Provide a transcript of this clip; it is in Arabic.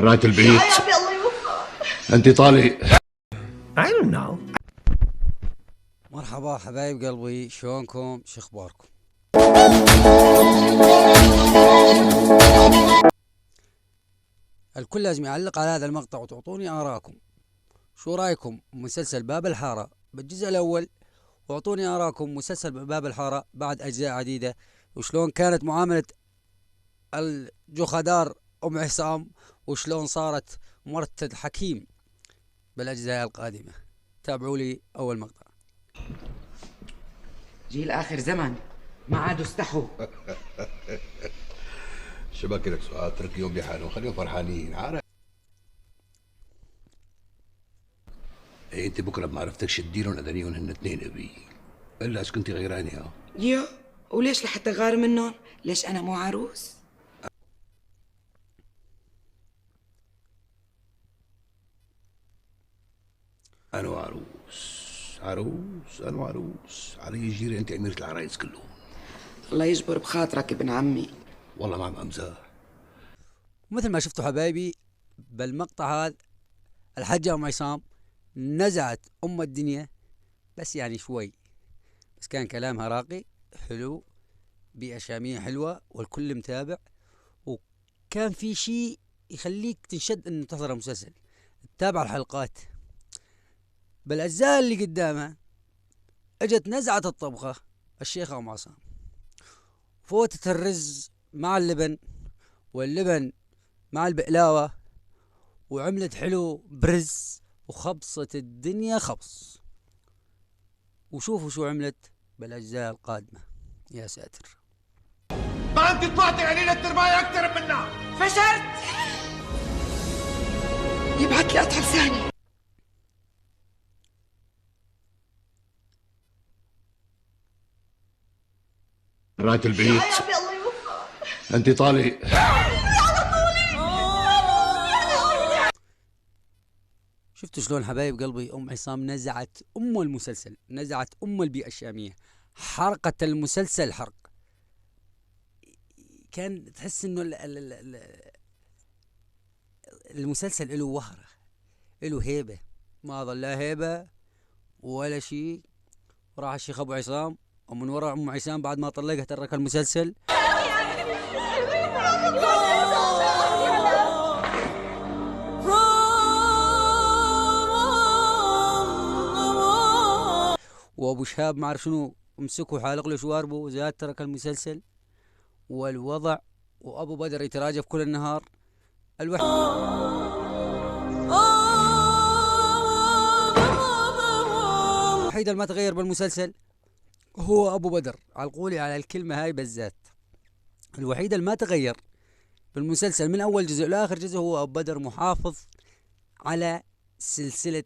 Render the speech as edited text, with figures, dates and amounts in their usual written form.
رايت البيت. الله يوفقك. انت طالي. I don't know. مرحبا حبايب قلبي، شلونكم؟ شخباركم؟ الكل لازم يعلق على هذا المقطع وتعطوني آراءكم. شو رأيكم مسلسل باب الحارة بالجزء الأول؟ واعطوني آراءكم مسلسل باب الحارة بعد أجزاء عديدة، وشلون كانت معاملة الجخدار أم عصام، وشلون صارت مرتد حكيم بالأجزاء القادمة. تابعوا لي أول مقطع. جيل آخر زمن ما عادوا استحوا. شبك لك سؤال، اتركيهم بحالهم، خليهم فرحانين. عارف إيه، انت بكره بمعرفتك شديلهم ادانيهم هن اثنين ابي، الا اذا كنتي غيراني. يو، وليش لحتى غار منهم؟ ليش أنا مو عروس؟ انا عروس انا عروس علي جيري، انت اميرة العرايس كلهم. الله يجبر بخاطرك ابن عمي. والله ما عم امزح. مثل ما شفتوا حبايبي بالمقطع هذا، الحجة أم عصام نزعت أم الدنيا، بس يعني شوي، بس كان كلامها راقي حلو، بيئة شامية حلوة والكل متابع، وكان في شيء يخليك تنشد انه تحضر المسلسل، تتابع الحلقات. بالأجزاء اللي قدامها اجت نزعت الطبخة الشيخة أم عصام، فوتت الرز مع اللبن واللبن مع البقلاوة، وعملت حلو برز وخبصت الدنيا خبص. وشوفوا شو عملت بالأجزاء القادمة. يا ساتر، ما انت طلعتي قليلة الترباية اكثر منا. فشلت. يبعت لي قطع لساني. رايت البيت. الله يوفقك. انت طالي. شفتوا شلون حبايب قلبي ام عصام نزعت ام المسلسل، نزعت ام البيئة الشامية، حرقت المسلسل حرق. كان تحس انه المسلسل له وهرة، له هيبة، ما ظل لا هيبة ولا شيء. راح الشيخ ابو عصام، ومن وراء ام عصام بعد ما طلقها ترك المسلسل. وابو شهاب ما عرف شنو مسكه حالق له شواربه وزاد ترك المسلسل والوضع. وابو بدر يتراجف كل النهار. الوحيد اللي ما تغير بالمسلسل هو ابو بدر، علقولي على الكلمه هاي بالذات. الوحيد اللي ما تغير بالمسلسل من اول جزء لاخر جزء هو ابو بدر، محافظ على سلسله